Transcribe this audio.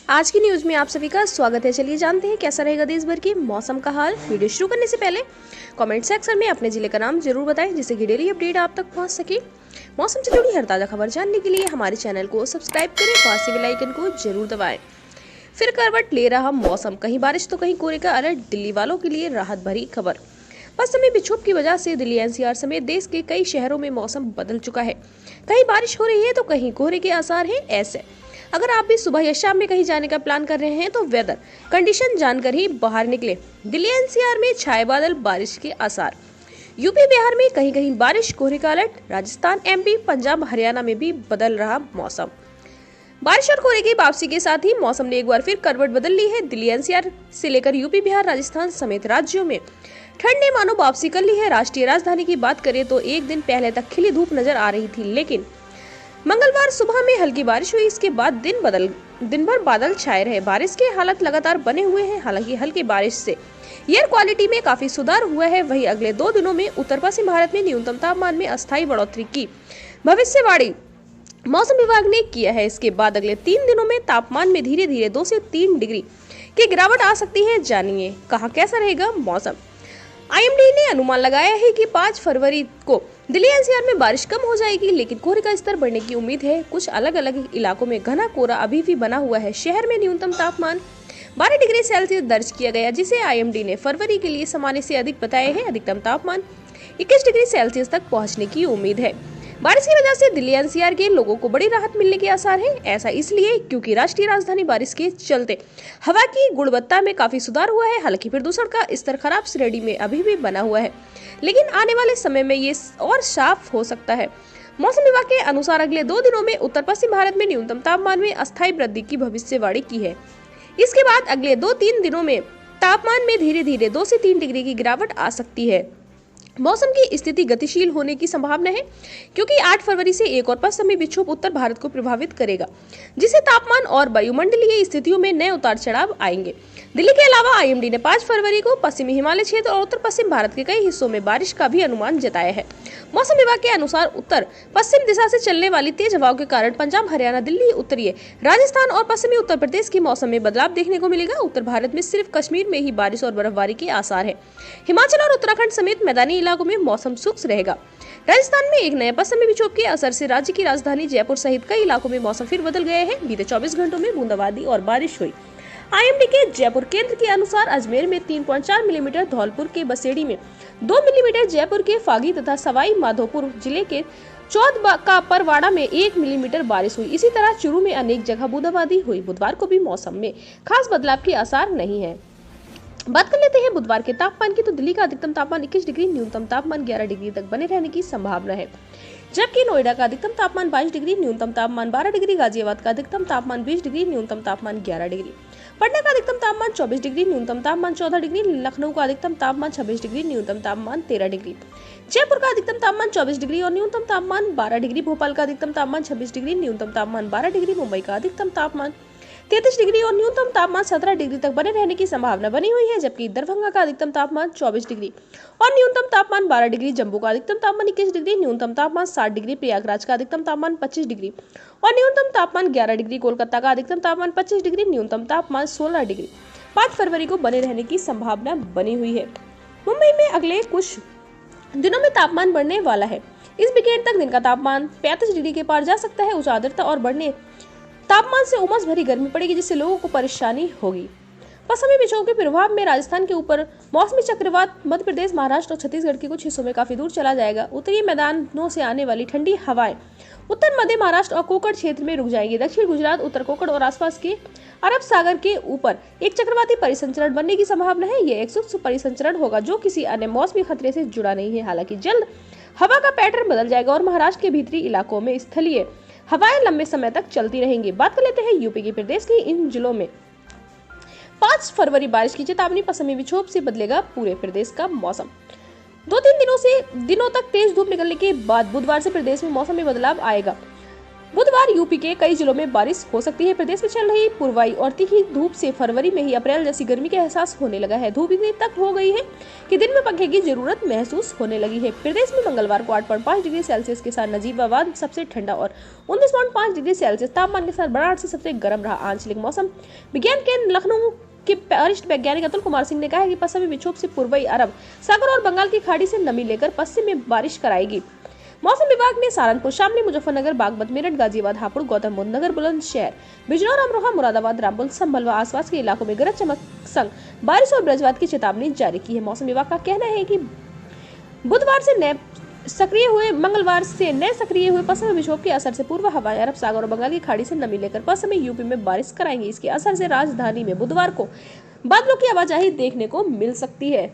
आज की न्यूज में आप सभी का स्वागत है। चलिए जानते हैं कैसा रहेगा देश भर की मौसम का हाल। वीडियो शुरू करने से पहले कमेंट सेक्शन में अपने जिले का नाम जरूर बताएं, जिससे कि डेली अपडेट आप तक पहुंच सके। मौसम से जुड़ी हर ताजा खबर जानने के लिए हमारे चैनल को सब्सक्राइब करें, पास बेल आइकन को जरूर दबाएं। फिर करवट ले रहा मौसम, कहीं बारिश तो कहीं कोहरे का अलर्ट। दिल्ली वालों के लिए राहत भरी खबर। पश्चिमी विक्षोभ की वजह से दिल्ली एनसीआर समेत देश के कई शहरों में मौसम बदल चुका है। कहीं बारिश हो रही है तो कहीं कोहरे के आसार हैं। ऐसे अगर आप भी सुबह या शाम में कहीं जाने का प्लान कर रहे हैं तो वेदर कंडीशन जानकर ही बाहर निकले। दिल्ली एनसीआर में छाए बादल, बारिश के आसार। यूपी बिहार में कहीं कहीं बारिश, कोहरे का अलर्ट। राजस्थान, एमपी, पंजाब, हरियाणा में भी बदल रहा मौसम। बारिश और कोहरे की वापसी के साथ ही मौसम ने एक बार फिर करवट बदल ली है। दिल्ली एनसीआर से लेकर यूपी, बिहार, राजस्थान समेत राज्यों में ठंड ने मानो वापसी कर ली है। राष्ट्रीय राजधानी की बात करें तो एक दिन पहले तक खिली धूप नजर आ रही थी, लेकिन मंगलवार सुबह में हल्की बारिश हुई। इसके बाद दिन भर बादल छाए रहे। बारिश के हालात लगातार बने हुए हैं। हालांकि हल्की बारिश से एयर क्वालिटी में काफी सुधार हुआ है। वहीं अगले 2 दिनों में उत्तर पश्चिम भारत में न्यूनतम तापमान में अस्थायी बढ़ोतरी की भविष्यवाणी मौसम विभाग ने किया है। इसके बाद अगले 3 दिनों में तापमान में धीरे धीरे 2 से 3 डिग्री की गिरावट आ सकती है। जानिए कहां कैसा रहेगा मौसम। आईएमडी ने अनुमान लगाया है कि 5 फरवरी को दिल्ली एनसीआर में बारिश कम हो जाएगी, लेकिन कोहरे का स्तर बढ़ने की उम्मीद है। कुछ अलग अलग इलाकों में घना कोहरा अभी भी बना हुआ है। शहर में न्यूनतम तापमान 12 डिग्री सेल्सियस दर्ज किया गया, जिसे आईएमडी ने फरवरी के लिए सामान्य से अधिक बताया है। अधिकतम तापमान 21 डिग्री सेल्सियस तक पहुंचने की उम्मीद है। बारिश की वजह से दिल्ली एनसीआर के लोगों को बड़ी राहत मिलने के आसार हैं। ऐसा इसलिए क्योंकि राष्ट्रीय राजधानी बारिश के चलते हवा की गुणवत्ता में काफी सुधार हुआ है। हालांकि प्रदूषण का स्तर खराब श्रेणी में अभी भी बना हुआ है, लेकिन आने वाले समय में ये और साफ हो सकता है। मौसम विभाग के अनुसार अगले 2 दिनों में उत्तर पश्चिम भारत में न्यूनतम तापमान में अस्थायी वृद्धि की भविष्यवाणी की है। इसके बाद अगले 2-3 दिनों में तापमान में धीरे धीरे 2 से 3 डिग्री की गिरावट आ सकती है। मौसम की स्थिति गतिशील होने की संभावना है, क्योंकि 8 फरवरी से एक और पश्चिमी विक्षोभ उत्तर भारत को प्रभावित करेगा, जिससे तापमान और वायुमंडलीय स्थितियों में नए उतार चढ़ाव आएंगे। दिल्ली के अलावा आईएमडी ने 5 फरवरी को पश्चिमी हिमालय क्षेत्र और उत्तर पश्चिम भारत के कई हिस्सों में बारिश का भी अनुमान जताया है। मौसम विभाग के अनुसार उत्तर पश्चिम दिशा से चलने वाली तेज हवाओं के कारण पंजाब, हरियाणा, दिल्ली, उत्तरीय राजस्थान और पश्चिमी उत्तर प्रदेश की मौसम में बदलाव देखने को मिलेगा। उत्तर भारत में सिर्फ कश्मीर में ही बारिश और बर्फबारी के आसार है। हिमाचल और उत्तराखंड समेत मैदानी इलाकों में मौसम शुष्क रहेगा। राजस्थान में एक नए पश्चिमी विक्षोभ के असर से राज्य की राजधानी जयपुर सहित कई इलाकों में मौसम फिर बदल गए हैं। बीते 24 घंटों में बूंदाबांदी और बारिश हुई। आईएमडी के जयपुर केंद्र के अनुसार अजमेर में 3.4 मिलीमीटर, धौलपुर के बसेड़ी में 2 मिलीमीटर, जयपुर के फागी तथा सवाई माधोपुर जिले के चौथ का परवाड़ा में 1 मिलीमीटर बारिश हुई। इसी तरह चूरू में अनेक जगह बूंदाबांदी हुई। बुधवार को भी मौसम में खास बदलाव के आसार नहीं है। बात कर लेते हैं बुधवार के तापमान की, तो दिल्ली का अधिकतम तापमान 21 डिग्री, न्यूनतम तापमान 11 डिग्री तक बने रहने की संभावना है। जबकि नोएडा का अधिकतम तापमान 22 डिग्री, न्यूनतम तापमान 12 डिग्री, गाजियाबाद का अधिकतम तापमान 20 डिग्री, न्यूनतम तापमान 11 डिग्री, पटना का अधिकतम तापमान 24 डिग्री, न्यूनतम तापमान 14 डिग्री, लखनऊ का अधिकतम तापमान 26 डिग्री, न्यूनतम तापमान 13 डिग्री, जयपुर का अधिकतम तापमान 24 डिग्री और न्यूनतम तापमान 12 डिग्री, भोपाल का अधिकतम तापमान 26 डिग्री, न्यूनतम तापमान 12 डिग्री, मुंबई का अधिकतम तापमान 33 डिग्री और न्यूनतम तापमान 17 डिग्री तक बने रहने की संभावना बनी हुई है। जबकि दरभंगा का अधिकतम तापमान 24 डिग्री और न्यूनतम तापमान 12 डिग्री, जम्मू का अधिकतम तापमान 21 डिग्री, न्यूनतम तापमान 60 डिग्री, प्रयागराज का अधिकतम तापमान 25 डिग्री और न्यूनतम तापमान 11 डिग्री, कोलकाता का अधिकतम तापमान 25 डिग्री, न्यूनतम तापमान 16 डिग्री 5 फरवरी को बने रहने की संभावना बनी हुई है। मुंबई में अगले कुछ दिनों में तापमान बढ़ने वाला है। इस विकेट तक दिन का तापमान 35 डिग्री के पार जा सकता है। उच्च आर्द्रता और बढ़ने तापमान से उमस भरी गर्मी पड़ेगी, जिससे लोगों को परेशानी होगी। पश्चिमी विक्षोभ के प्रभाव में राजस्थान के ऊपर मौसमी चक्रवात मध्य प्रदेश, महाराष्ट्र और छत्तीसगढ़ के कुछ हिस्सों में काफी दूर चला जाएगा। उत्तरी मैदानों से आने वाली ठंडी हवाएं उत्तर मध्य महाराष्ट्र और कोकण क्षेत्र में रुक जाएंगी। दक्षिण गुजरात, उत्तर कोकण और आसपास के अरब सागर के ऊपर एक चक्रवाती परिसंचरण बनने की संभावना है। यह एक शुष्क परिसंचरण होगा जो किसी अन्य मौसमी खतरे से जुड़ा नहीं है। हालांकि जल्द हवा का पैटर्न बदल जाएगा और महाराष्ट्र के भीतरी इलाकों में स्थलीय हवाएं लंबे समय तक चलती रहेंगी। बात कर लेते हैं यूपी के प्रदेश की इन जिलों में 5 फरवरी बारिश की चेतावनी। पश्चिमी विक्षोभ से बदलेगा पूरे प्रदेश का मौसम। 2-3 दिनों तक तेज धूप निकलने के बाद बुधवार से प्रदेश में मौसम में बदलाव आएगा। बुधवार यूपी के कई जिलों में बारिश हो सकती है। प्रदेश में चल रही पूर्वाई और तीखी धूप से फरवरी में ही अप्रैल जैसी गर्मी का एहसास होने लगा है। धूप इतनी तक हो गई है कि दिन में पंखे की जरूरत महसूस होने लगी है। प्रदेश में मंगलवार को 8.5 डिग्री सेल्सियस के साथ नजीबाबाद सबसे ठंडा और 19.5 डिग्री सेल्सियस तापमान के साथ वाराणसी सबसे गर्म रहा। आंचलिक मौसम विज्ञान केंद्र लखनऊ के वरिष्ठ वैज्ञानिक अतुल कुमार सिंह ने कहा है कि पश्चिमी विक्षोभ से पूर्वी अरब सागर और बंगाल की खाड़ी से नमी लेकर पश्चिम में बारिश कराएगी। मौसम विभाग ने सहारनपुर, शामली, मुजफ्फरनगर, बागपत, मेरठ, गाजियाबाद, हापुड़, गौतम बुद्ध नगर, बुलंदशहर, बिजनौर, अमरोहा, मुरादाबाद, रामपुर, संभल व आसपास के इलाकों में गरज चमक संग बारिश और वज्रपात की चेतावनी जारी की है। मौसम विभाग का कहना है कि बुधवार से मंगलवार से नए सक्रिय हुए पश्चिमी विक्षोभ के असर से पूर्व हवाएं अरब सागर और बंगाल की खाड़ी से नमी लेकर पश्चिमी यूपी में बारिश कराएंगी। इसके असर से राजधानी में बुधवार को बादलों की आवाजाही देखने को मिल सकती है।